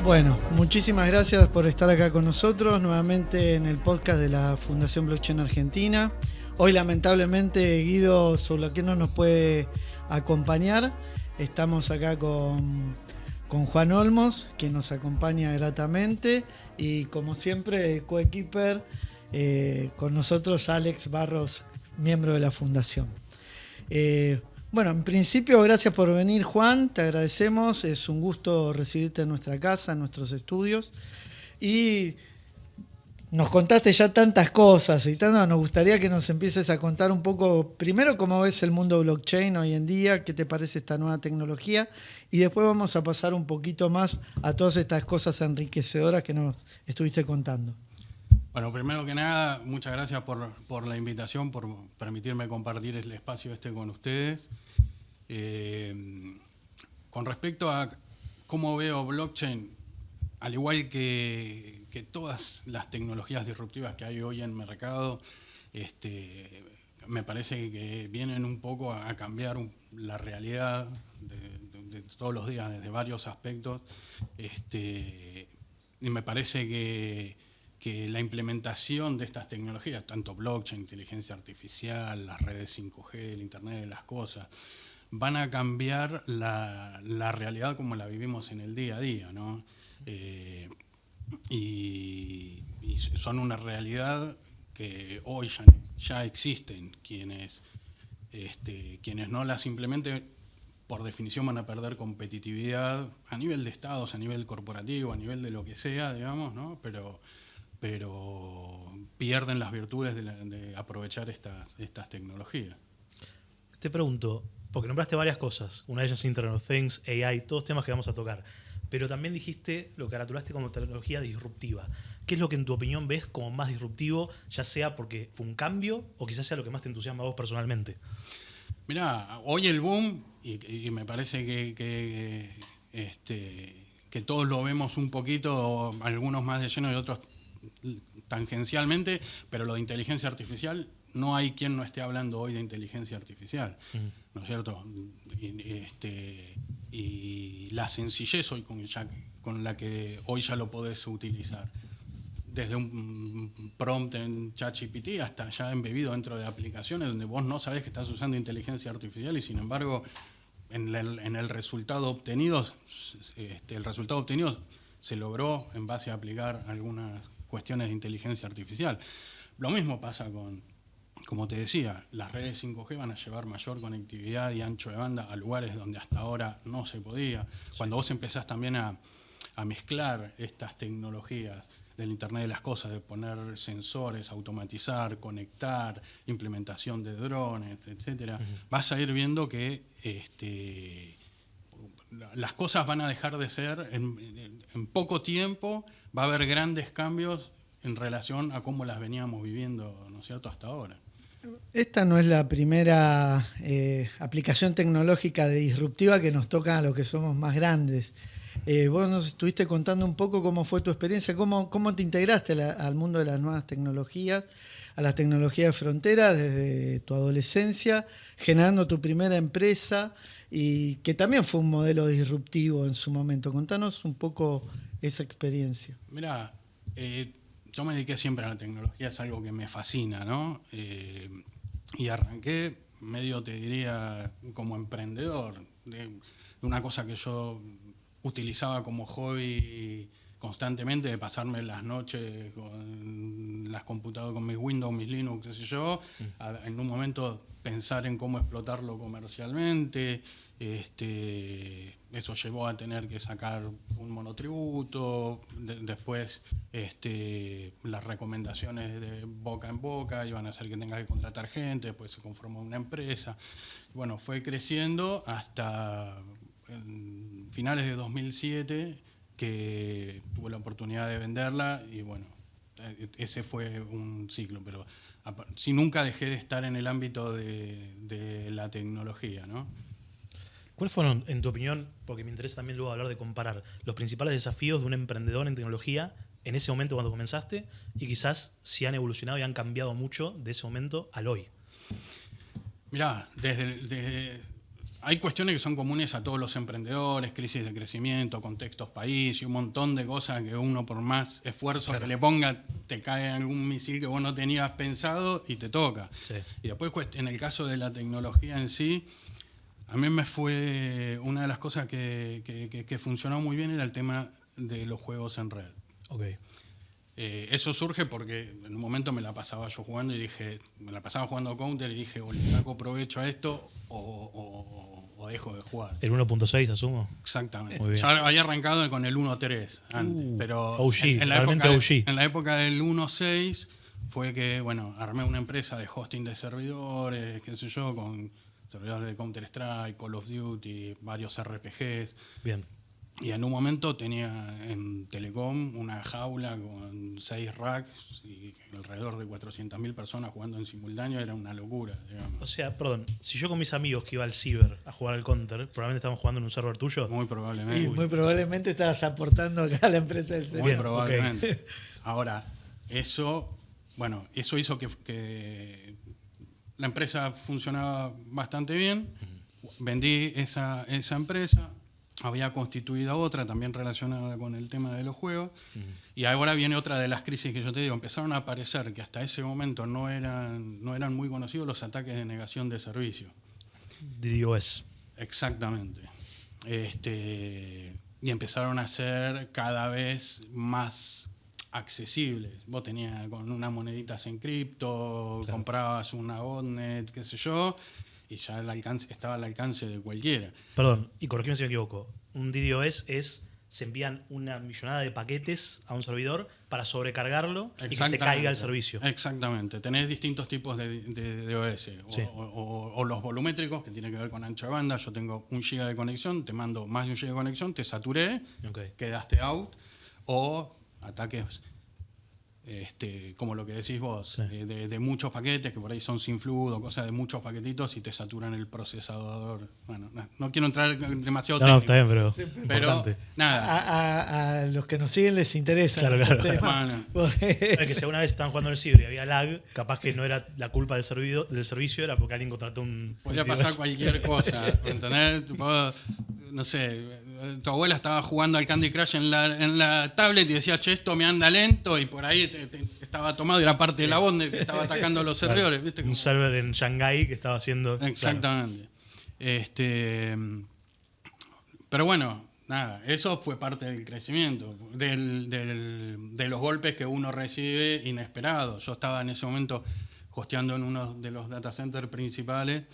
Bueno, muchísimas gracias por estar acá con nosotros, nuevamente en el podcast de la Fundación Blockchain Argentina. Hoy lamentablemente Guido Soulaquén no nos puede acompañar. Estamos acá con Juan Olmos, que nos acompaña gratamente, y como siempre, coequiper, con nosotros Alex Barros, miembro de la Fundación. Bueno, en principio, gracias por venir, Juan, te agradecemos, es un gusto recibirte en nuestra casa, en nuestros estudios, y nos contaste ya tantas cosas y nos gustaría que nos empieces a contar un poco, primero, cómo ves el mundo blockchain hoy en día, qué te parece esta nueva tecnología, y después vamos a pasar un poquito más a todas estas cosas enriquecedoras que nos estuviste contando. Bueno, primero que nada, muchas gracias por la invitación, por permitirme compartir el espacio con ustedes. Con respecto a cómo veo blockchain, al igual que todas las tecnologías disruptivas que hay hoy en el mercado, me parece que vienen un poco a cambiar la realidad de todos los días desde varios aspectos. Y me parece que la implementación de estas tecnologías, tanto blockchain, inteligencia artificial, las redes 5G, el Internet de las cosas, van a cambiar la realidad como la vivimos en el día a día, ¿no? Y son una realidad que hoy ya existen. Quienes no las implementen, por definición van a perder competitividad a nivel de estados, a nivel corporativo, a nivel de lo que sea, digamos, ¿no? Pero pierden las virtudes de aprovechar estas tecnologías. Te pregunto, porque nombraste varias cosas, una de ellas Internet of Things, AI, todos temas que vamos a tocar, pero también dijiste, lo caratulaste como tecnología disruptiva. ¿Qué es lo que en tu opinión ves como más disruptivo, ya sea porque fue un cambio o quizás sea lo que más te entusiasma a vos personalmente? Mirá, hoy el boom, y me parece que todos lo vemos un poquito, algunos más de lleno y otros tangencialmente, pero lo de inteligencia artificial, no hay quien no esté hablando hoy de inteligencia artificial, ¿no es cierto? Y la sencillez hoy con la que hoy ya lo podés utilizar, desde un prompt en ChatGPT hasta ya embebido dentro de aplicaciones donde vos no sabés que estás usando inteligencia artificial y sin embargo en el resultado obtenido, el resultado obtenido se logró en base a aplicar algunas cuestiones de inteligencia artificial. Lo mismo pasa como te decía, las redes 5G van a llevar mayor conectividad y ancho de banda a lugares donde hasta ahora no se podía. Cuando vos empezás también a mezclar estas tecnologías del Internet de las cosas, de poner sensores, automatizar, conectar, implementación de drones, etcétera, vas a ir viendo que las cosas van a dejar de ser, en poco tiempo va a haber grandes cambios en relación a cómo las veníamos viviendo, ¿no es cierto?, hasta ahora. Esta no es la primera aplicación tecnológica disruptiva que nos toca a los que somos más grandes. Vos nos estuviste contando un poco cómo fue tu experiencia, cómo te integraste al mundo de las nuevas tecnologías, a las tecnologías de frontera desde tu adolescencia, generando tu primera empresa y que también fue un modelo disruptivo en su momento. Contanos un poco esa experiencia. Mirá, yo me dediqué siempre a la tecnología, es algo que me fascina, ¿no? Y arranqué medio, te diría, como emprendedor, de una cosa que yo utilizaba como hobby constantemente, de pasarme las noches con las computadoras, con mis Windows, mis Linux, qué sé yo, en un momento pensar en cómo explotarlo comercialmente. Eso llevó a tener que sacar un monotributo, después las recomendaciones de boca en boca iban a hacer que tengas que contratar gente, después se conformó una empresa. Bueno, fue creciendo hasta finales de 2007 que tuve la oportunidad de venderla y bueno, ese fue un ciclo, pero sí, nunca dejé de estar en el ámbito de la tecnología, ¿no? ¿Cuáles fueron, en tu opinión, porque me interesa también luego hablar de comparar, los principales desafíos de un emprendedor en tecnología en ese momento cuando comenzaste y quizás si han evolucionado y han cambiado mucho de ese momento al hoy? Mirá, desde hay cuestiones que son comunes a todos los emprendedores, crisis de crecimiento, contextos país y un montón de cosas que uno por más esfuerzo que le ponga, te cae algún misil que vos no tenías pensado y te toca. Sí. Y después, en el caso de la tecnología en sí, a mí me fue una de las cosas que funcionó muy bien era el tema de los juegos en red. Ok. Eso surge porque en un momento me la pasaba yo jugando y dije, me la pasaba jugando Counter y dije, o le saco provecho a esto o dejo de jugar. ¿El 1.6 asumo? Exactamente. Muy bien. Ya había arrancado con el 1.3 antes, pero OG, en realmente OG. En la época del 1.6 fue que, bueno, armé una empresa de hosting de servidores, qué sé yo, con servidores de Counter-Strike, Call of Duty, varios RPGs. Bien. Y en un momento tenía en Telecom una jaula con 6 racks y alrededor de 400.000 personas jugando en simultáneo. Era una locura, digamos. O sea, perdón, si yo con mis amigos que iba al ciber a jugar al Counter, probablemente estamos jugando en un server tuyo. Muy Y probablemente. muy probablemente estabas aportando acá a la empresa del Muy servidor. probablemente. Ok. Ahora, eso hizo que la empresa funcionaba bastante bien. Vendí esa empresa. Había constituido otra también relacionada con el tema de los juegos. Y ahora viene otra de las crisis que yo te digo. Empezaron a aparecer que hasta ese momento no eran muy conocidos los ataques de negación de servicio. DDoS. Exactamente. Y empezaron a ser cada vez más accesibles. Vos tenías con unas moneditas en cripto, Claro. comprabas una botnet, qué sé yo, y ya estaba al alcance de cualquiera. Perdón, y corregime si me equivoco. Un DDoS se envían una millonada de paquetes a un servidor para sobrecargarlo y que se Exactamente. caiga el servicio. Exactamente. Tenés distintos tipos de OS. Sí. O los volumétricos, que tienen que ver con ancho de banda. Yo tengo 1 GB de conexión, te mando más de 1 GB de conexión, te saturé, Ok. quedaste out. O ataques como lo que decís vos, Sí. de muchos paquetes que por ahí son sin flujo, cosas de muchos paquetitos y te saturan el procesador. Bueno, no quiero entrar demasiado No, técnico. está bien, pero Pero importante. nada. A los que nos siguen les interesa Claro, este claro. tema. Bueno. Porque- Es que si alguna vez estaban jugando en el ciber y había lag, capaz que no era la culpa del servicio, era porque alguien contrató un. Podría un pasar DDoS. cualquier cosa, ¿entendés? No sé, tu abuela estaba jugando al Candy Crush en la tablet y decía, che, esto me anda lento, y por ahí estaba tomado y era parte de la bonde que estaba atacando los Claro. servidores, ¿viste? Un server en Shanghái que estaba haciendo. Exactamente. Pero bueno, nada, eso fue parte del crecimiento, de los golpes que uno recibe inesperados. Yo estaba en ese momento hosteando en uno de los data centers principales,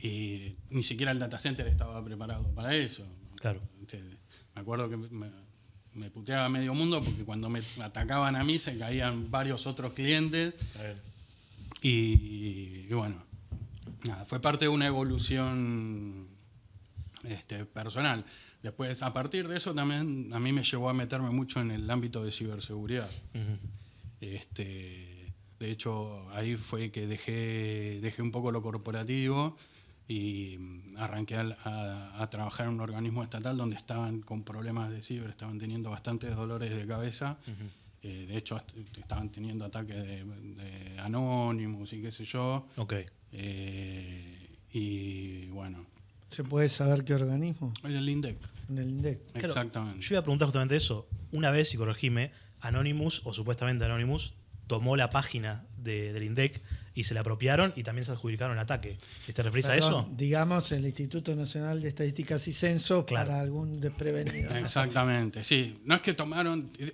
y ni siquiera el data center estaba preparado para eso. Claro. Me acuerdo que me puteaba medio mundo porque cuando me atacaban a mí se caían varios otros clientes. Y bueno, nada, fue parte de una evolución personal. Después, a partir de eso, también a mí me llevó a meterme mucho en el ámbito de ciberseguridad. Ujú. De hecho, ahí fue que dejé un poco lo corporativo y arranqué a trabajar en un organismo estatal donde estaban con problemas de ciber, estaban teniendo bastantes dolores de cabeza. Ujú. De hecho, estaban teniendo ataques de Anonymous y qué sé yo. Ok. Y bueno, ¿Se puede saber qué organismo? el INDEC. En el INDEC. Claro, Exactamente. Yo iba a preguntar justamente eso. Una vez, y corregime, Anonymous, o supuestamente Anonymous, tomó la página del INDEC y se la apropiaron y también se adjudicaron el ataque. ¿Te referís a Perdón, eso? digamos el Instituto Nacional de Estadísticas y Censo Claro. para algún desprevenido. Exactamente, sí. No es que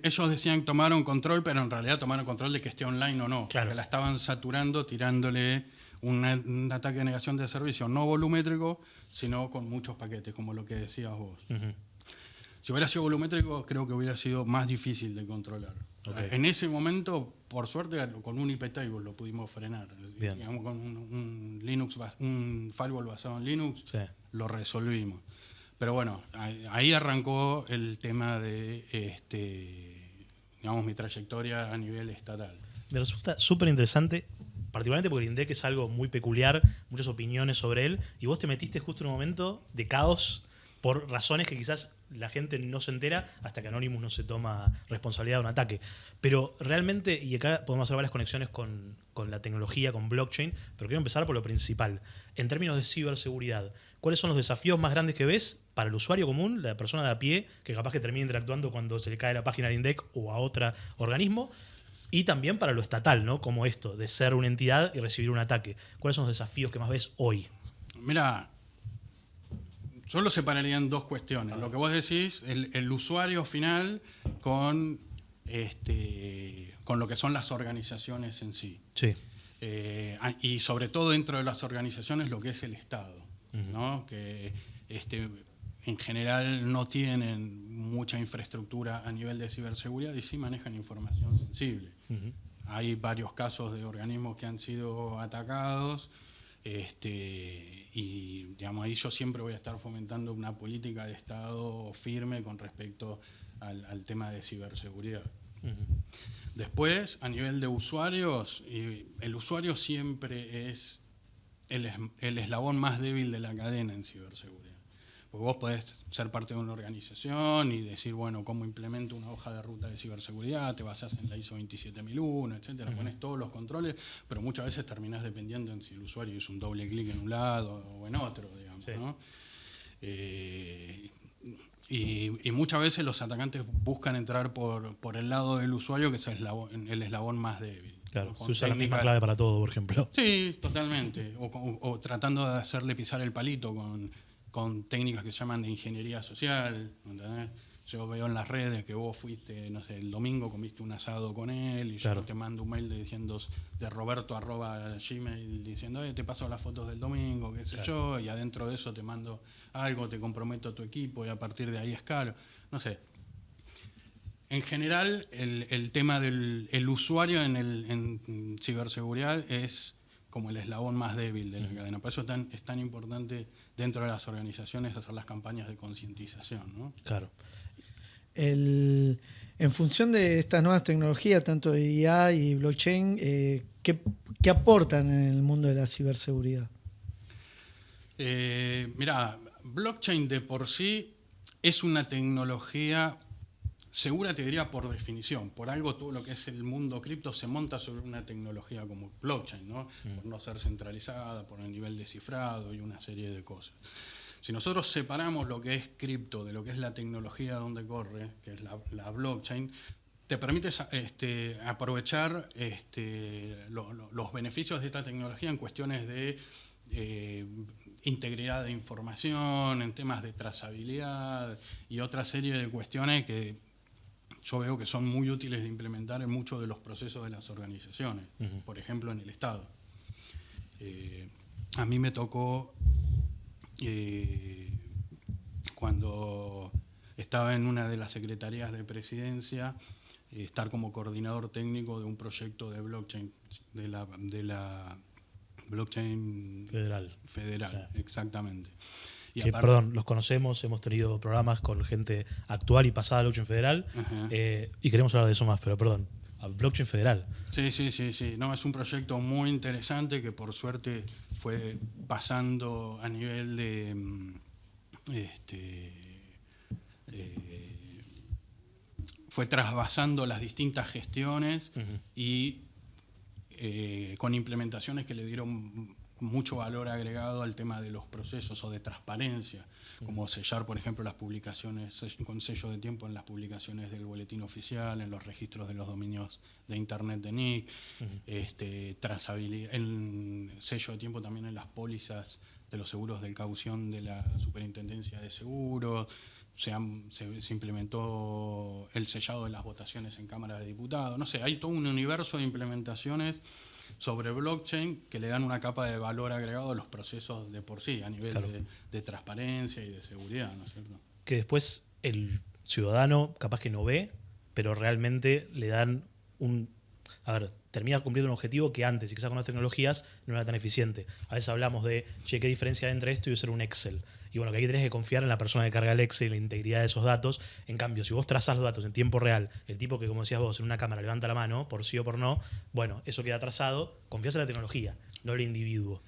ellos decían que tomaron control, pero en realidad tomaron control de que esté online o no. Claro. Porque la estaban saturando, tirándole un ataque de negación de servicio no volumétrico, sino con muchos paquetes, como lo que decías vos. Ujú. Si hubiera sido volumétrico, creo que hubiera sido más difícil de controlar. Ok. En ese momento, por suerte, con un IP table lo pudimos frenar. Bien. Digamos, con un firewall basado en Linux, Sí. lo resolvimos. Pero bueno, ahí arrancó el tema de digamos, mi trayectoria a nivel estatal. Me resulta súper interesante, particularmente porque el INDEC es algo muy peculiar, muchas opiniones sobre él, y vos te metiste justo en un momento de caos por razones que quizás la gente no se entera hasta que Anonymous no se toma responsabilidad de un ataque. Pero realmente, y acá podemos hacer varias conexiones con la tecnología, con blockchain, pero quiero empezar por lo principal. En términos de ciberseguridad, ¿cuáles son los desafíos más grandes que ves para el usuario común, la persona de a pie, que capaz que termina interactuando cuando se le cae la página al INDEC o a otro organismo? Y también para lo estatal, ¿no? Como esto, de ser una entidad y recibir un ataque. ¿Cuáles son los desafíos que más ves hoy? Mira, yo lo separaría en dos cuestiones. Lo que vos decís, el usuario final con lo que son las organizaciones en sí. Sí. Y sobre todo dentro de las organizaciones lo que es el Estado, ¿no? Que en general no tienen mucha infraestructura a nivel de ciberseguridad y sí manejan información sensible. Hay varios casos de organismos que han sido atacados. Y digamos, ahí yo siempre voy a estar fomentando una política de Estado firme con respecto al tema de ciberseguridad. Después, a nivel de usuarios, el usuario siempre es el eslabón más débil de la cadena en ciberseguridad. Porque vos podés ser parte de una organización y decir, bueno, cómo implemento una hoja de ruta de ciberseguridad, te basás en la ISO 27001, etcétera, pones todos los controles, pero muchas veces terminás dependiendo en si el usuario hizo un doble clic en un lado o en otro, digamos, ¿no? Y muchas veces los atacantes buscan entrar por el lado del usuario, que es el eslabón más débil. Claro, ¿no? se usa la misma clave para todo, por ejemplo. Sí, totalmente. O tratando de hacerle pisar el palito con técnicas que se llaman de ingeniería social, ¿entendés? Yo veo en las redes que vos fuiste, no sé, el domingo comiste un asado con él y claro. yo te mando un mail diciendo de roberto@gmail diciendo, te paso las fotos del domingo, qué sé yo, y adentro de eso te mando algo, te comprometo a tu equipo y a partir de ahí escalo. No sé. En general, el tema del usuario en ciberseguridad es como el eslabón más débil de la cadena. Por eso es tan importante dentro de las organizaciones hacer las campañas de concientización, ¿no? Claro. En función de estas nuevas tecnologías, tanto de IA y blockchain, ¿qué aportan en el mundo de la ciberseguridad? Mirá, blockchain de por sí es una tecnología segura, te diría, por definición. Por algo todo lo que es el mundo cripto se monta sobre una tecnología como blockchain, ¿no? Por no ser centralizada, por el nivel de cifrado y una serie de cosas. Si nosotros separamos lo que es cripto de lo que es la tecnología donde corre, que es la blockchain, te permite aprovechar los beneficios de esta tecnología en cuestiones de integridad de información, en temas de trazabilidad y otra serie de cuestiones que yo veo que son muy útiles de implementar en muchos de los procesos de las organizaciones, por ejemplo en el Estado. A mí me tocó, cuando estaba en una de las secretarías de presidencia, estar como coordinador técnico de un proyecto de blockchain, de la blockchain federal, exactamente. Que, perdón, los conocemos, hemos tenido programas con gente actual y pasada de blockchain federal, y queremos hablar de eso más, pero perdón, blockchain federal. Sí. No, es un proyecto muy interesante que por suerte fue pasando a nivel de fue trasvasando las distintas gestiones y con implementaciones que le dieron mucho valor agregado al tema de los procesos o de transparencia, como sellar, por ejemplo, las publicaciones con sello de tiempo en las publicaciones del boletín oficial, en los registros de los dominios de internet de NIC, trazabilidad, el sello de tiempo también en las pólizas de los seguros de caución de la Superintendencia de Seguros. Se implementó el sellado de las votaciones en Cámara de Diputados. No sé, hay todo un universo de implementaciones sobre blockchain que le dan una capa de valor agregado a los procesos de por sí, a nivel de transparencia y de seguridad, ¿no es cierto? Que después el ciudadano capaz que no ve, pero realmente le dan termina cumpliendo un objetivo que antes, y quizás con las tecnologías, no era tan eficiente. A veces hablamos de, ¿qué diferencia hay entre esto y usar un Excel? Y bueno, que aquí tenés que confiar en la persona que carga el Excel y la integridad de esos datos. En cambio, si vos trazás los datos en tiempo real, el tipo que, como decías vos, en una cámara levanta la mano, por sí o por no, bueno, eso queda trazado, confías en la tecnología, no en el individuo.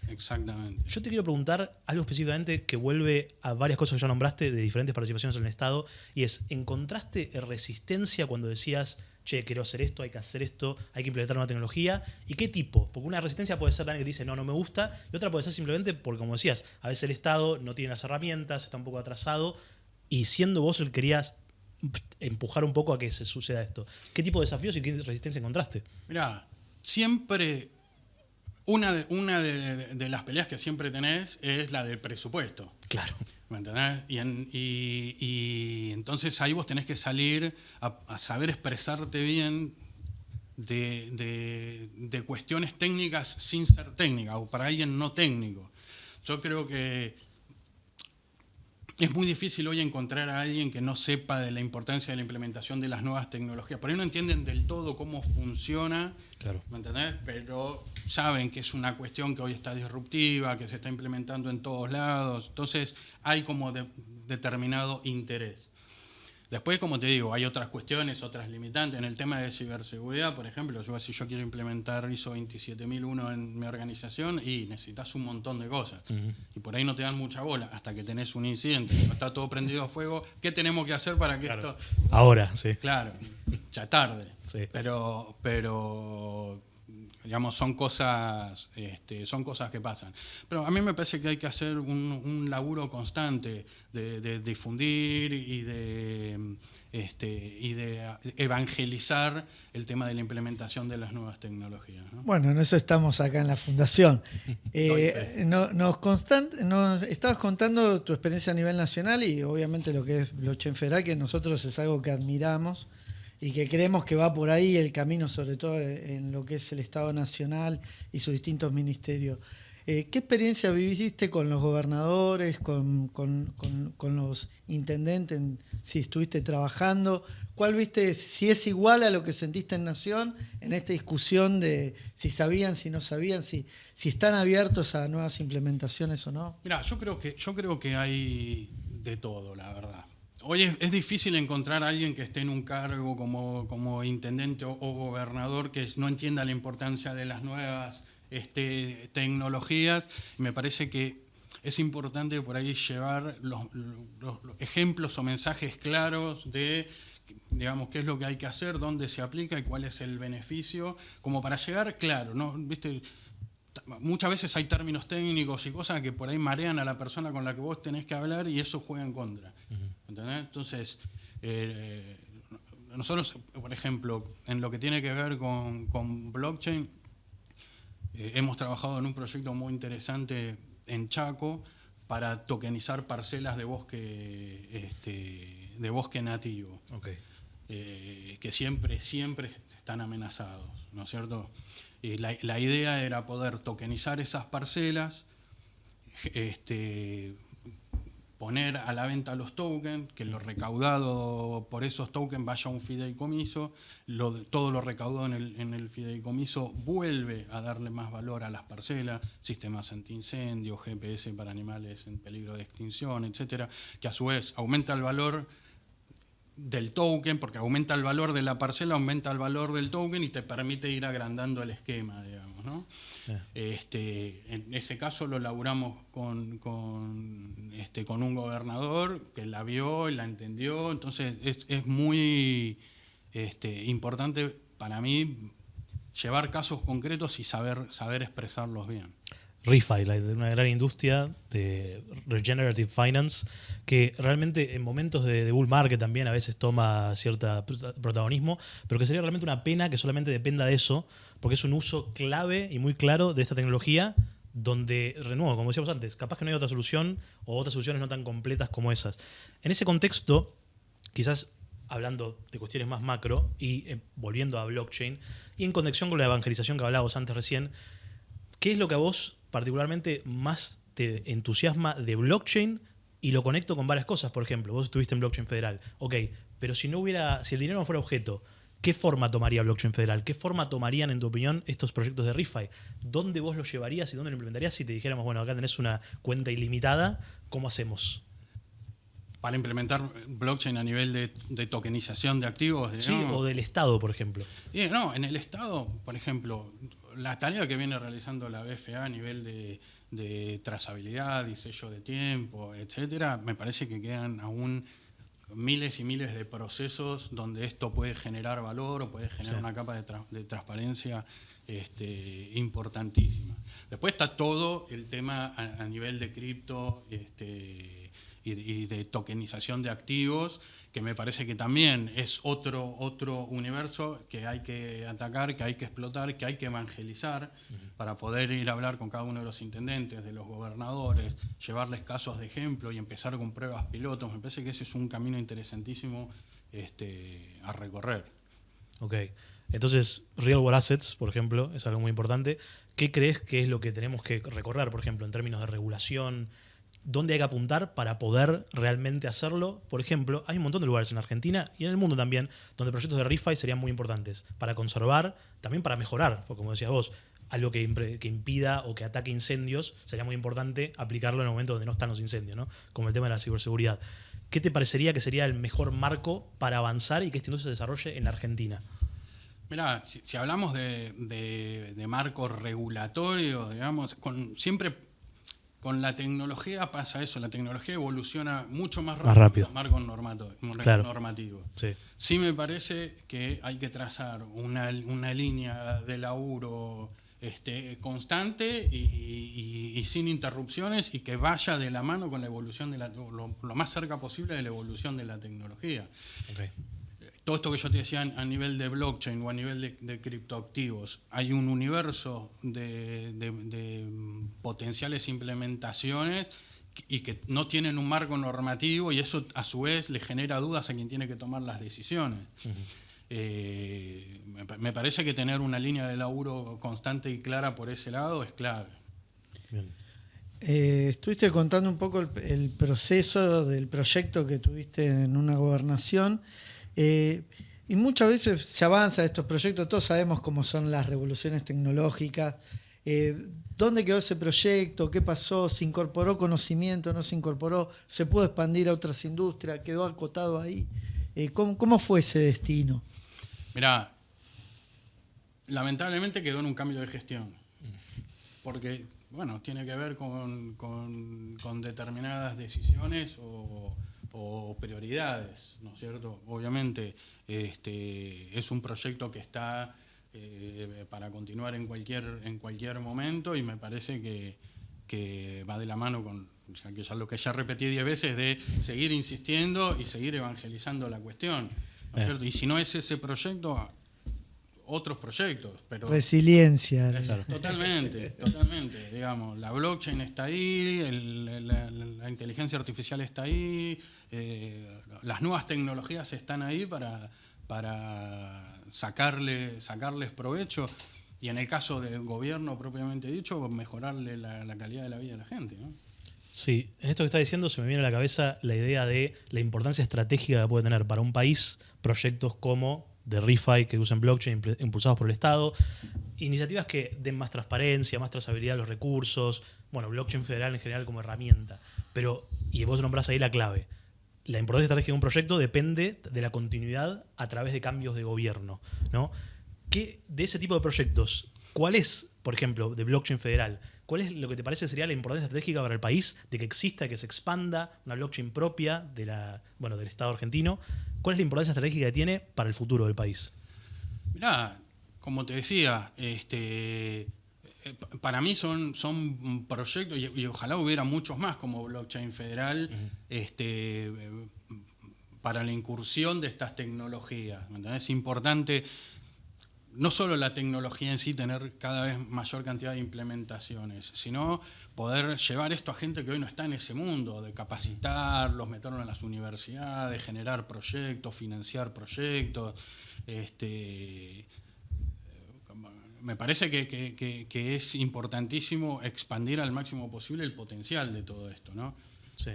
Exactamente. Yo te quiero preguntar algo específicamente que vuelve a varias cosas que ya nombraste de diferentes participaciones en el Estado, y es, ¿encontraste resistencia cuando decías, che, quiero hacer esto, hay que hacer esto, hay que implementar una tecnología? ¿Y qué tipo? Porque una resistencia puede ser alguien que dice, no me gusta, y otra puede ser simplemente porque, como decías, a veces el Estado no tiene las herramientas, está un poco atrasado, y siendo vos el que querías empujar un poco a que se suceda esto. ¿Qué tipo de desafíos y qué resistencia encontraste? Mirá, siempre... Una de las peleas que siempre tenés es la del presupuesto. Claro. ¿Me entendés? Y entonces ahí vos tenés que salir a saber expresarte bien de cuestiones técnicas sin ser técnicas, o para alguien no técnico. Yo creo que es muy difícil hoy encontrar a alguien que no sepa de la importancia de la implementación de las nuevas tecnologías. Por ahí no entienden del todo cómo funciona, Claro. ¿me entendés? Pero saben que es una cuestión que hoy está disruptiva, que se está implementando en todos lados. Entonces hay como determinado interés. Después, como te digo, hay otras cuestiones, otras limitantes. En el tema de ciberseguridad, por ejemplo, si yo quiero implementar ISO 27001 en mi organización, y necesitas un montón de cosas. Uh-huh. Y por ahí no te dan mucha bola hasta que tenés un incidente, cuando está todo prendido a fuego. ¿Qué tenemos que hacer para que Claro. esto...? Ahora, sí. Claro, ya tarde. Sí. Pero digamos, son cosas que pasan. Pero a mí me parece que hay que hacer un laburo constante de difundir y de evangelizar el tema de la implementación de las nuevas tecnologías, ¿no? Bueno, en eso estamos acá en la Fundación. Nos estabas contando tu experiencia a nivel nacional y obviamente lo que es Blockchain Federal, que nosotros es algo que admiramos y que creemos que va por ahí el camino, sobre todo en lo que es el Estado Nacional y sus distintos ministerios. ¿Qué experiencia viviste con los gobernadores, con los intendentes, si estuviste trabajando? ¿Cuál viste, si es igual a lo que sentiste en Nación, en esta discusión de si sabían, si no sabían, si están abiertos a nuevas implementaciones o no? Mirá, yo creo que hay de todo, la verdad. Hoy es difícil encontrar a alguien que esté en un cargo como intendente o gobernador que no entienda la importancia de las nuevas tecnologías. Me parece que es importante por ahí llevar los ejemplos o mensajes claros de, digamos, qué es lo que hay que hacer, dónde se aplica y cuál es el beneficio, como para llegar claro, ¿no? ¿Viste? Muchas veces hay términos técnicos y cosas que por ahí marean a la persona con la que vos tenés que hablar y eso juega en contra. ¿Entendés? Entonces, nosotros, por ejemplo, en lo que tiene que ver con blockchain, hemos trabajado en un proyecto muy interesante en Chaco para tokenizar parcelas de bosque nativo, Okay. que siempre están amenazados, ¿no es cierto? La idea era poder tokenizar esas parcelas, poner a la venta los tokens, que lo recaudado por esos tokens vaya a un fideicomiso, todo lo recaudado en el fideicomiso vuelve a darle más valor a las parcelas, sistemas antiincendio, GPS para animales en peligro de extinción, etcétera, que a su vez aumenta el valor del token, porque aumenta el valor de la parcela, aumenta el valor del token y te permite ir agrandando el esquema, digamos, ¿no? Yeah. En ese caso lo laburamos con un gobernador que la vio y la entendió, entonces es muy importante para mí llevar casos concretos y saber expresarlos bien. ReFi, una gran industria de Regenerative Finance que realmente en momentos de bull market también a veces toma cierto protagonismo, pero que sería realmente una pena que solamente dependa de eso, porque es un uso clave y muy claro de esta tecnología donde, de nuevo, como decíamos antes, capaz que no hay otra solución o otras soluciones no tan completas como esas. En ese contexto, quizás hablando de cuestiones más macro y volviendo a blockchain y en conexión con la evangelización que hablábamos antes recién, ¿qué es lo que a vos particularmente más te entusiasma de blockchain? Y lo conecto con varias cosas. Por ejemplo, vos estuviste en Blockchain Federal. Ok, pero si el dinero no fuera objeto, ¿qué forma tomaría Blockchain Federal? ¿Qué forma tomarían, en tu opinión, estos proyectos de ReFi? ¿Dónde vos los llevarías y dónde lo implementarías si te dijéramos, bueno, acá tenés una cuenta ilimitada, ¿cómo hacemos? Para implementar blockchain a nivel de tokenización de activos, digamos. Sí, o del Estado, por ejemplo. No, en el Estado, por ejemplo, la tarea que viene realizando la BFA a nivel de trazabilidad y sello de tiempo, etcétera, me parece que quedan aún miles y miles de procesos donde esto puede generar valor o puede generar una capa de transparencia importantísima. Después está todo el tema a nivel de cripto y de tokenización de activos, que me parece que también es otro universo que hay que atacar, que hay que explotar, que hay que evangelizar para poder ir a hablar con cada uno de los intendentes, de los gobernadores, llevarles casos de ejemplo y empezar con pruebas pilotos. Me parece que ese es un camino interesantísimo a recorrer. Ok. Entonces, Real World Assets, por ejemplo, es algo muy importante. ¿Qué crees que es lo que tenemos que recorrer, por ejemplo, en términos de regulación? ¿Dónde hay que apuntar para poder realmente hacerlo? Por ejemplo, hay un montón de lugares en Argentina y en el mundo también donde proyectos de ReFi serían muy importantes para conservar, también para mejorar, porque como decías vos, algo que impida o que ataque incendios, sería muy importante aplicarlo en el momento donde no están los incendios, ¿no? Como el tema de la ciberseguridad. ¿Qué te parecería que sería el mejor marco para avanzar y que esta industria se desarrolle en la Argentina? Mirá, si hablamos de marco regulatorio, digamos, siempre con la tecnología pasa eso, la tecnología evoluciona mucho más rápido que los marcos normativos. Sí. Sí me parece que hay que trazar una línea de laburo constante y sin interrupciones y que vaya de la mano con la evolución lo más cerca posible de la evolución de la tecnología. Okay. Todo esto que yo te decía a nivel de blockchain o a nivel de criptoactivos, hay un universo de potenciales implementaciones y que no tienen un marco normativo y eso a su vez le genera dudas a quien tiene que tomar las decisiones. Me parece que tener una línea de laburo constante y clara por ese lado es clave. Bien. Estuviste contando un poco el proceso del proyecto que tuviste en una gobernación. Y muchas veces se avanza estos proyectos, todos sabemos cómo son las revoluciones tecnológicas. ¿Dónde quedó ese proyecto? ¿Qué pasó? ¿Se incorporó conocimiento? ¿No se incorporó? ¿Se pudo expandir a otras industrias? ¿Quedó acotado ahí? ¿Cómo fue ese destino? Mirá, lamentablemente quedó en un cambio de gestión. Porque, bueno, tiene que ver con determinadas decisiones o prioridades, ¿no es cierto? Obviamente es un proyecto que está para continuar en cualquier momento y me parece que va de la mano con lo que ya repetí 10 veces de seguir insistiendo y seguir evangelizando la cuestión, ¿no es cierto? Y si no es ese proyecto, otros proyectos. Pero resiliencia. Totalmente. Digamos, la blockchain está ahí, la inteligencia artificial está ahí, las nuevas tecnologías están ahí para sacarles provecho y en el caso del gobierno propiamente dicho, mejorarle la calidad de la vida de la gente, ¿no? Sí, en esto que estás diciendo se me viene a la cabeza la idea de la importancia estratégica que puede tener para un país proyectos como de ReFi que usan blockchain impulsados por el Estado, iniciativas que den más transparencia, más trazabilidad a los recursos, bueno, blockchain federal en general como herramienta, y vos nombrás ahí la clave. La importancia estratégica de un proyecto depende de la continuidad a través de cambios de gobierno, ¿no? De ese tipo de proyectos, ¿cuál es, por ejemplo, de blockchain federal, cuál es lo que te parece sería la importancia estratégica para el país de que exista, que se expanda una blockchain propia del Estado argentino? ¿Cuál es la importancia estratégica que tiene para el futuro del país? Mirá, como te decía, para mí son proyectos, y ojalá hubiera muchos más como blockchain federal, para la incursión de estas tecnologías. ¿Me entendés? Es importante no solo la tecnología en sí, tener cada vez mayor cantidad de implementaciones, sino poder llevar esto a gente que hoy no está en ese mundo, de capacitarlos, meterlos en las universidades, generar proyectos, financiar proyectos. Me parece que es importantísimo expandir al máximo posible el potencial de todo esto, ¿no? Sí.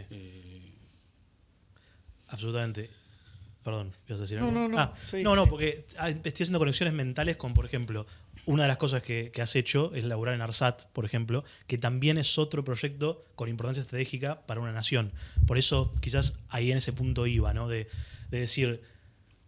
Absolutamente. Perdón, ¿ibas a decir algo? No, porque estoy haciendo conexiones mentales con, por ejemplo, una de las cosas que has hecho es laburar en ARSAT, por ejemplo, que también es otro proyecto con importancia estratégica para una nación. Por eso, quizás ahí en ese punto iba, ¿no? De decir,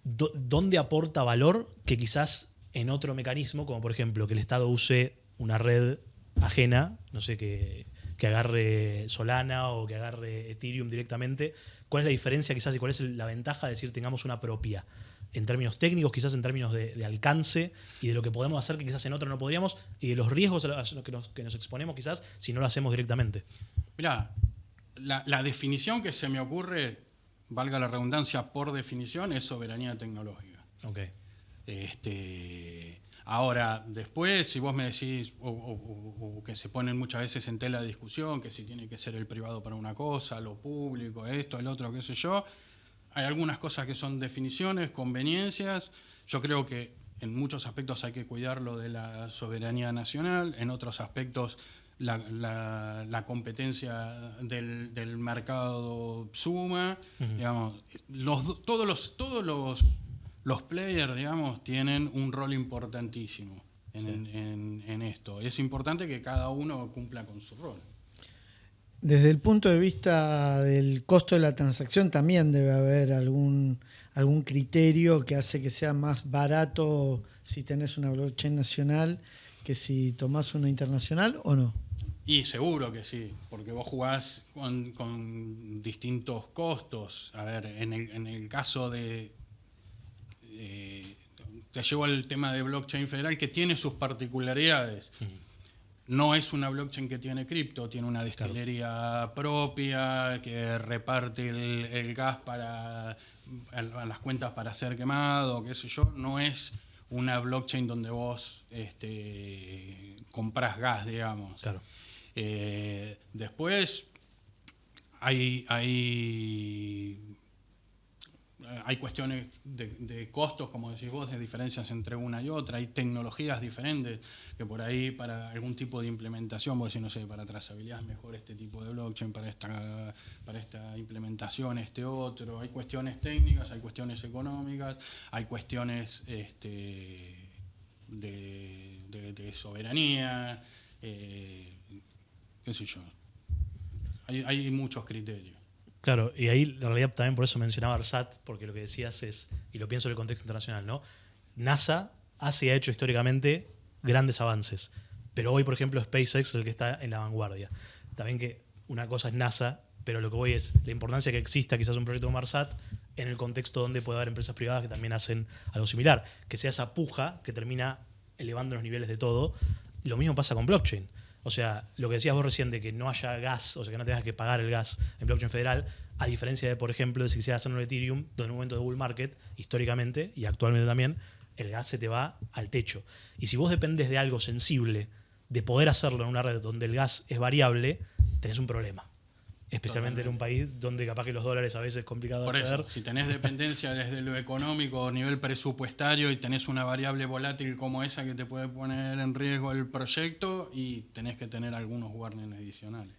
¿dónde aporta valor que quizás en otro mecanismo, como por ejemplo que el Estado use una red ajena, no sé, que que agarre Solana o que agarre Ethereum directamente. ¿Cuál es la diferencia quizás y cuál es la ventaja de decir tengamos una propia? En términos técnicos, quizás en términos de alcance y de lo que podemos hacer que quizás en otra no podríamos, y de los riesgos a los que nos exponemos quizás si no lo hacemos directamente. Mirá, la definición que se me ocurre, valga la redundancia, por definición, es soberanía tecnológica. Okay. Ahora, después, si vos me decís, o que se ponen muchas veces en tela de discusión, que si tiene que ser el privado para una cosa, lo público, esto, el otro, qué sé yo, hay algunas cosas que son definiciones, conveniencias. Yo creo que en muchos aspectos hay que cuidar lo de la soberanía nacional, en otros aspectos la competencia del mercado suma. Digamos, todos los players, digamos, tienen un rol importantísimo en esto. Es importante que cada uno cumpla con su rol. Desde el punto de vista del costo de la transacción también debe haber algún criterio que hace que sea más barato si tenés una blockchain nacional que si tomás una internacional, ¿o no? Y seguro que sí, porque vos jugás con distintos costos. A ver, en el caso de... te llevo al tema de blockchain federal, que tiene sus particularidades. No es una blockchain que tiene cripto, tiene una destilería propia que reparte el gas a las cuentas para ser quemado, qué sé yo. No es una blockchain donde vos comprás gas, digamos. Claro. Después hay cuestiones de costos, como decís vos, de diferencias entre una y otra. Hay tecnologías diferentes que por ahí para algún tipo de implementación, vos decís, no sé, para trazabilidad es mejor este tipo de blockchain, para esta implementación este otro. Hay cuestiones técnicas, hay cuestiones económicas, hay cuestiones de soberanía, qué sé yo. Hay muchos criterios. Claro, y ahí en realidad también por eso mencionaba ARSAT, porque lo que decías es, y lo pienso en el contexto internacional, ¿no? NASA ha hecho históricamente grandes avances, pero hoy, por ejemplo, SpaceX es el que está en la vanguardia. También que una cosa es NASA, pero lo que voy es la importancia que exista quizás un proyecto como ARSAT en el contexto donde puede haber empresas privadas que también hacen algo similar, que sea esa puja que termina elevando los niveles de todo. Lo mismo pasa con blockchain. O sea, lo que decías vos recién de que no haya gas, o sea, que no tengas que pagar el gas en blockchain federal, a diferencia de, por ejemplo, de si quisieras hacerlo en Ethereum, donde en un momento de bull market, históricamente y actualmente también, el gas se te va al techo. Y si vos dependes de algo sensible, de poder hacerlo en una red donde el gas es variable, tenés un problema. Especialmente en un país donde capaz que los dólares a veces es complicado de acceder. Por eso, si tenés dependencia desde lo económico, nivel presupuestario, y tenés una variable volátil como esa que te puede poner en riesgo el proyecto, y tenés que tener algunos warnings adicionales.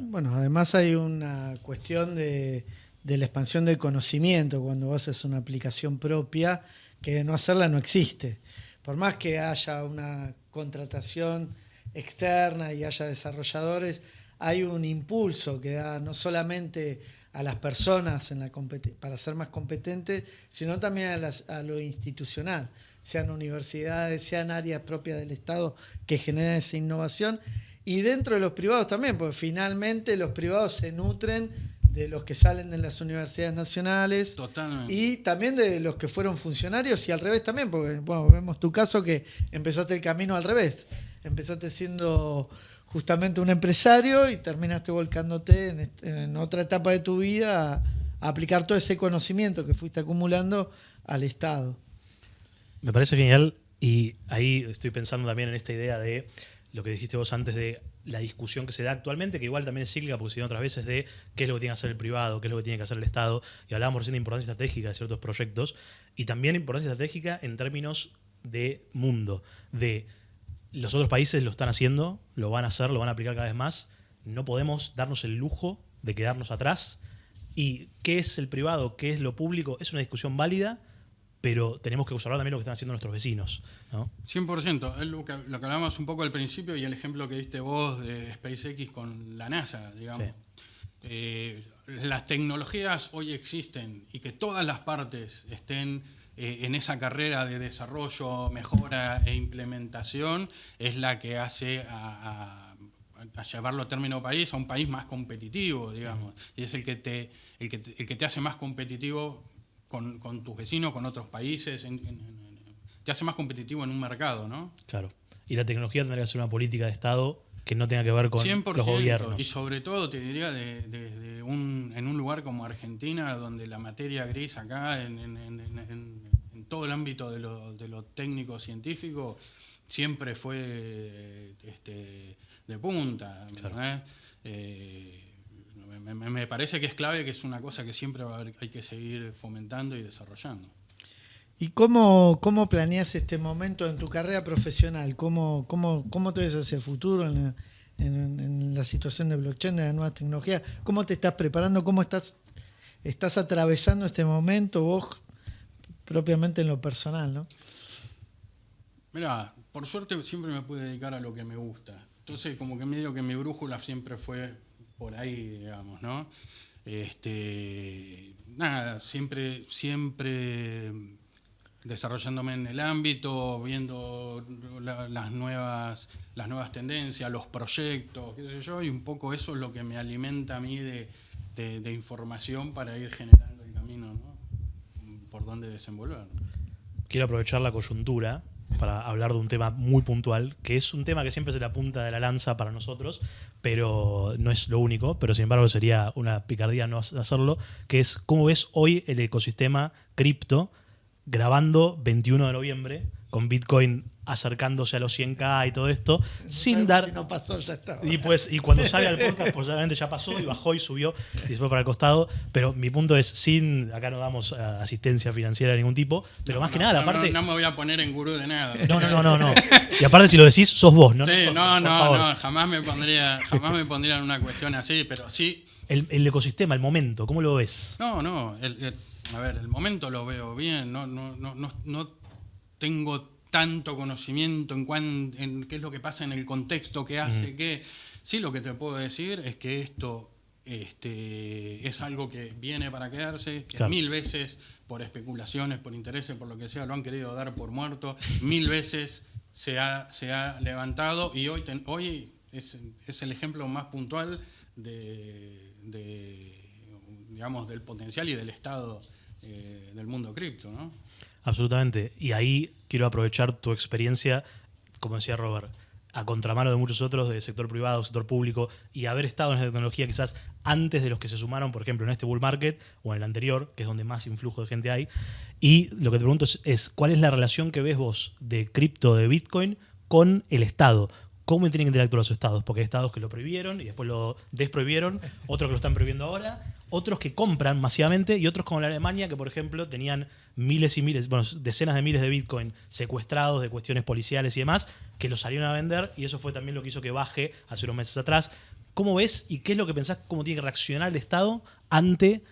Bueno, además hay una cuestión de la expansión del conocimiento cuando vos haces una aplicación propia, que de no hacerla no existe. Por más que haya una contratación externa y haya desarrolladores, hay un impulso que da no solamente a las personas para ser más competentes, sino también a lo institucional, sean universidades, sean áreas propias del Estado que generan esa innovación, y dentro de los privados también, porque finalmente los privados se nutren de los que salen de las universidades nacionales. Totalmente. Y también de los que fueron funcionarios, y al revés también, porque bueno, vemos tu caso que empezaste el camino al revés. Empezaste siendo justamente un empresario y terminaste volcándote en otra etapa de tu vida a aplicar todo ese conocimiento que fuiste acumulando al Estado. Me parece genial, y ahí estoy pensando también en esta idea de lo que dijiste vos antes de la discusión que se da actualmente, que igual también es cíclica porque se dio otras veces, de qué es lo que tiene que hacer el privado, qué es lo que tiene que hacer el Estado, y hablábamos recién de importancia estratégica de ciertos proyectos, y también importancia estratégica en términos de mundo, de los otros países lo están haciendo, lo van a hacer, lo van a aplicar cada vez más, no podemos darnos el lujo de quedarnos atrás, y qué es el privado, qué es lo público, es una discusión válida, pero tenemos que observar también lo que están haciendo nuestros vecinos, ¿no? 100%. Es lo que hablábamos un poco al principio, y el ejemplo que diste vos de SpaceX con la NASA, digamos. Sí. Las tecnologías hoy existen, y que todas las partes estén en esa carrera de desarrollo, mejora e implementación, es la que hace a llevarlo a término país, a un país más competitivo, digamos. Y es el que te hace más competitivo con tus vecinos, con otros países, te hace más competitivo en un mercado, ¿no? Claro. Y la tecnología tendría que ser una política de Estado que no tenga que ver con 100%, los gobiernos. y sobre todo, te diría, en un lugar como Argentina, donde la materia gris acá, en todo el ámbito de lo técnico-científico, siempre fue de punta. Claro. Me parece que es clave, que es una cosa que siempre hay que seguir fomentando y desarrollando. ¿Y cómo planeas este momento en tu carrera profesional? ¿Cómo te ves hacia el futuro en la situación de blockchain, de la nueva tecnología? ¿Cómo te estás preparando? ¿Cómo estás atravesando este momento vos propiamente en lo personal, ¿no? Mirá, por suerte siempre me pude dedicar a lo que me gusta. Entonces, como que medio que mi brújula siempre fue por ahí, digamos, ¿no? Nada, siempre desarrollándome en el ámbito, viendo las nuevas tendencias, los proyectos, qué sé yo, y un poco eso es lo que me alimenta a mí de información para ir generando el camino, ¿no? Por dónde desenvolver. Quiero aprovechar la coyuntura para hablar de un tema muy puntual, que es un tema que siempre es la punta de la lanza para nosotros, pero no es lo único, pero sin embargo sería una picardía no hacerlo, que es cómo ves hoy el ecosistema cripto, grabando 21 de noviembre, con Bitcoin acercándose a los 100K y todo esto, sin dar... Si no pasó, ya está. Y cuando salga el podcast, pues obviamente ya pasó y bajó y subió y se fue para el costado. Pero mi punto es, acá no damos asistencia financiera de ningún tipo, pero más que nada, aparte... No me voy a poner en gurú de nada. No. Y aparte, si lo decís, sos vos, ¿no? Sí, nosotros, no, jamás me pondría en una cuestión así, pero sí... El ecosistema, el momento, ¿cómo lo ves? No, a ver, el momento lo veo bien, no tengo tanto conocimiento en qué es lo que pasa en el contexto que hace que... Sí, lo que te puedo decir es que esto es algo que viene para quedarse, que claro. 1000 veces por especulaciones, por intereses, por lo que sea, lo han querido dar por muerto, 1000 veces se ha levantado, y hoy es el ejemplo más puntual digamos, del potencial y del estado del mundo cripto, ¿no? Absolutamente. Y ahí quiero aprovechar tu experiencia, como decía Robert, a contramano de muchos otros del sector privado, sector público, y haber estado en esa tecnología quizás antes de los que se sumaron, por ejemplo, en este bull market o en el anterior, que es donde más influjo de gente hay. Y lo que te pregunto es ¿cuál es la relación que ves vos de cripto, de Bitcoin, con el Estado? ¿Cómo tienen que interactuar los estados? Porque hay estados que lo prohibieron y después lo desprohibieron, otros que lo están prohibiendo ahora, otros que compran masivamente y otros como la Alemania, que por ejemplo tenían miles y miles, bueno, decenas de miles de Bitcoin secuestrados de cuestiones policiales y demás, que los salieron a vender, y eso fue también lo que hizo que baje hace unos meses atrás. ¿Cómo ves y qué es lo que pensás, cómo tiene que reaccionar el Estado ante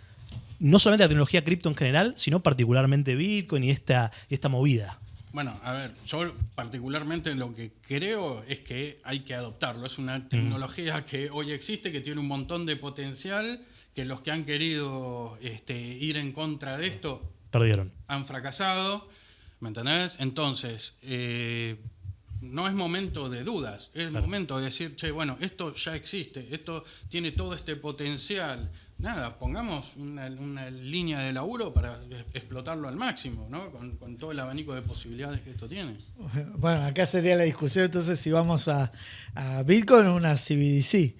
no solamente la tecnología cripto en general, sino particularmente Bitcoin y esta movida? Bueno, a ver, yo particularmente lo que creo es que hay que adoptarlo. Es una tecnología que hoy existe, que tiene un montón de potencial, que los que han querido ir en contra de esto perdieron, han fracasado, ¿me entendés? Entonces, no es momento de dudas, es momento de decir, che, bueno, esto ya existe, esto tiene todo este potencial. Nada, pongamos una línea de laburo para explotarlo al máximo, ¿no? Con todo el abanico de posibilidades que esto tiene. Bueno, acá sería la discusión entonces si vamos a Bitcoin o una CBDC.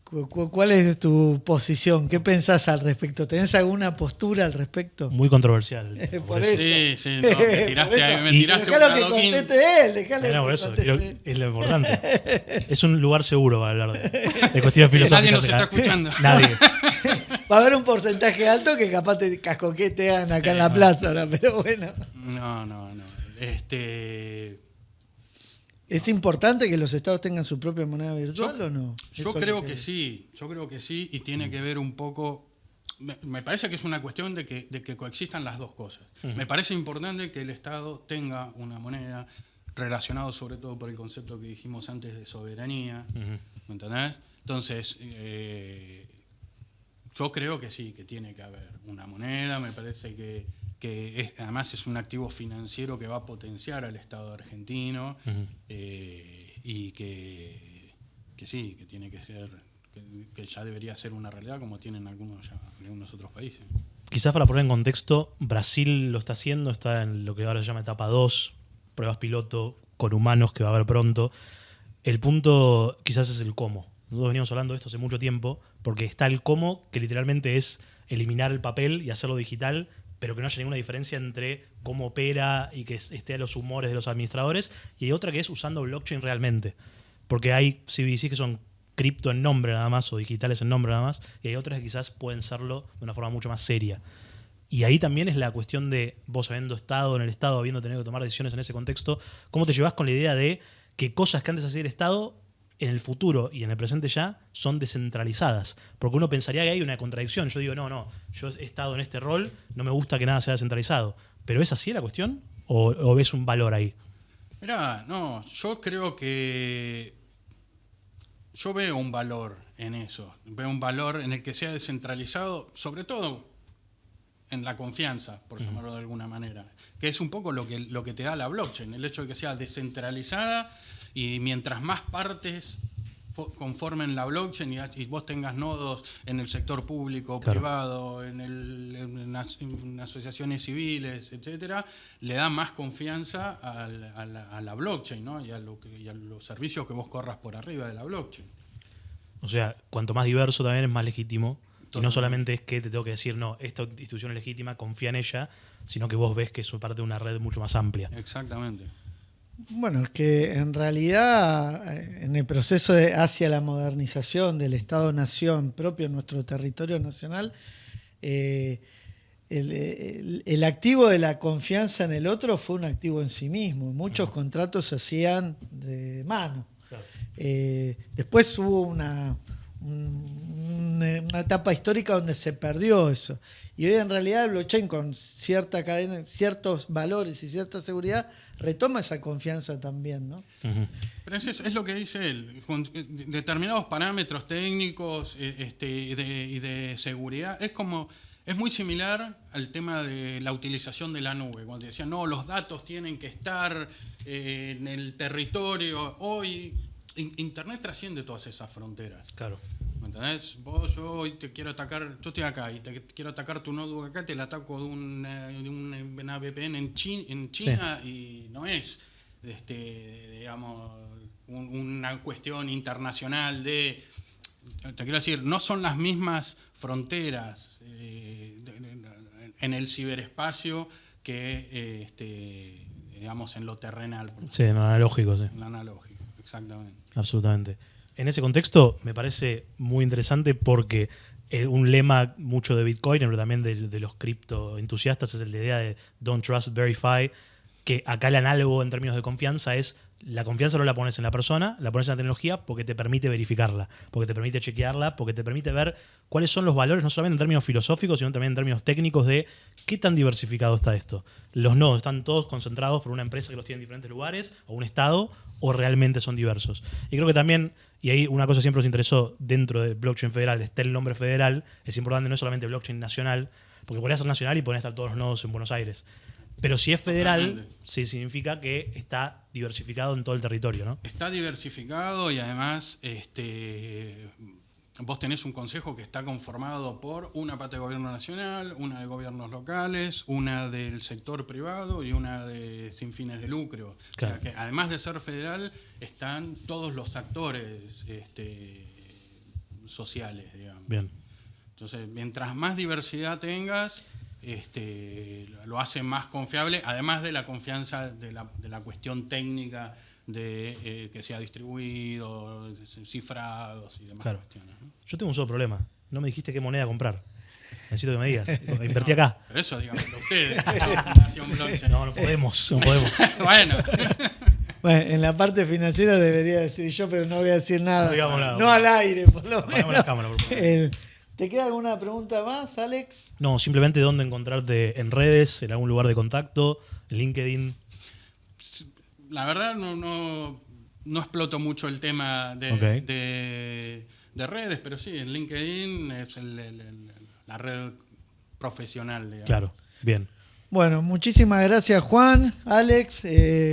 ¿Cuál es tu posición? ¿Qué pensás al respecto? ¿Tenés alguna postura al respecto? Muy controversial. Por eso. Sí, no, me tiraste dejalo que conteste él, por eso, es lo importante. Es un lugar seguro para hablar de cuestiones filosóficas. Nadie nos está escuchando. Nadie. Va a haber un porcentaje alto que capaz te cascoquetean acá en la plaza, ¿no? Pero bueno. No. ¿Es importante que los estados tengan su propia moneda virtual o no? Yo creo que sí, y tiene que ver un poco... Me parece que es una cuestión de que coexistan las dos cosas. Me parece importante que el Estado tenga una moneda relacionado sobre todo por el concepto que dijimos antes de soberanía, ¿me entendés? Entonces, yo creo que sí, que tiene que haber una moneda. Me parece que además es un activo financiero que va a potenciar al Estado argentino, y que que sí, que tiene que ser, que ya debería ser una realidad como tienen algunos otros países. Quizás para poner en contexto, Brasil lo está haciendo, está en lo que ahora se llama etapa 2, pruebas piloto con humanos que va a haber pronto. El punto quizás es el cómo. Nosotros venimos hablando de esto hace mucho tiempo, porque está el cómo, que literalmente es eliminar el papel y hacerlo digital, pero que no haya ninguna diferencia entre cómo opera y que esté a los humores de los administradores, y hay otra que es usando blockchain realmente. Porque hay CBDCs que son cripto en nombre nada más o digitales en nombre nada más, y hay otras que quizás pueden serlo de una forma mucho más seria. Y ahí también es la cuestión de vos habiendo estado en el Estado, habiendo tenido que tomar decisiones en ese contexto, cómo te llevas con la idea de que cosas que antes hacía el Estado en el futuro y en el presente ya son descentralizadas. Porque uno pensaría que hay una contradicción. Yo digo, no, yo he estado en este rol, no me gusta que nada sea descentralizado. ¿Pero es así la cuestión? ¿O ves un valor ahí? Mirá, no, yo creo que yo veo un valor en eso. Veo un valor en el que sea descentralizado, sobre todo en la confianza, por llamarlo de alguna manera. Que es un poco lo que te da la blockchain, el hecho de que sea descentralizada y mientras más partes conformen la blockchain y vos tengas nodos en el sector público, claro, privado, en asociaciones civiles, etcétera, le da más confianza a la blockchain, ¿no? y a los servicios que vos corras por arriba de la blockchain. O sea, cuanto más diverso también es más legítimo. Y no solamente es que te tengo que decir, no, esta institución es legítima, confía en ella, sino que vos ves que es parte de una red mucho más amplia. Exactamente. Bueno, es que en realidad en el proceso hacia la modernización del Estado-Nación propio en nuestro territorio nacional, el activo de la confianza en el otro fue un activo en sí mismo. Muchos contratos se hacían de mano. Claro. Después hubo una etapa histórica donde se perdió eso. Y hoy en realidad el blockchain con cierta cadena, ciertos valores y cierta seguridad retoma esa confianza también, ¿no? Uh-huh. Pero es lo que dice él, con determinados parámetros técnicos y de seguridad, es muy similar al tema de la utilización de la nube, cuando decían, no, los datos tienen que estar en el territorio. Hoy Internet trasciende todas esas fronteras. Claro. ¿Me entendés? Yo hoy te quiero atacar, yo estoy acá y te quiero atacar tu notebook acá, te la ataco de una VPN en China sí. Y no es, digamos, una cuestión internacional de, te quiero decir, no son las mismas fronteras en el ciberespacio que, digamos, en lo terrenal. Sí, en lo analógico, sí. En lo analógico, exactamente. Absolutamente. En ese contexto me parece muy interesante porque un lema mucho de Bitcoin, pero también de los criptoentusiastas, es la idea de Don't Trust, Verify, que acá el análogo en términos de confianza es la confianza no la pones en la persona, la pones en la tecnología porque te permite verificarla, porque te permite chequearla, porque te permite ver cuáles son los valores, no solamente en términos filosóficos, sino también en términos técnicos de qué tan diversificado está esto. Los nodos están todos concentrados por una empresa que los tiene en diferentes lugares, o un estado, o realmente son diversos. Y creo que también, y ahí una cosa siempre nos interesó dentro del blockchain federal, está el nombre federal, es importante, no es solamente blockchain nacional, porque podría ser nacional y podrían estar todos los nodos en Buenos Aires. Pero si es federal, sí significa que está diversificado en todo el territorio, ¿no? Está diversificado y además vos tenés un consejo que está conformado por una parte de gobierno nacional, una de gobiernos locales, una del sector privado y una de sin fines de lucro. Claro. O sea que además de ser federal, están todos los actores sociales, digamos. Bien. Entonces, mientras más diversidad tengas, lo hace más confiable, además de la confianza de la cuestión técnica de que sea distribuido, cifrados y demás cuestiones, ¿no? Yo tengo un solo problema. No me dijiste qué moneda comprar. Necesito que me digas. Invertí acá. Pero eso, digamos, ustedes. Fundación Blockchain. No podemos. No podemos. Bueno. Bueno, en la parte financiera debería decir yo, pero no voy a decir nada. No digamos nada. No al aire, por lo menos. Apagamos la cámara, por favor. ¿Te queda alguna pregunta más, Alex? No, simplemente dónde encontrarte en redes, en algún lugar de contacto, en LinkedIn. La verdad no exploto mucho el tema de redes, pero sí, en LinkedIn es la red profesional, digamos. Claro, bien. Bueno, muchísimas gracias Juan, Alex,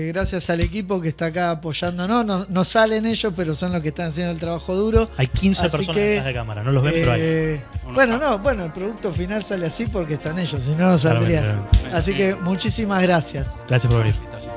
gracias al equipo que está acá apoyándonos. No salen ellos, pero son los que están haciendo el trabajo duro. Hay 15 Así personas que, detrás de cámara, no los ven, pero hay. Bueno, el producto final sale así porque están ellos, si no, no saldría así. Claramente. Así que muchísimas gracias. Gracias por venir. Invitación.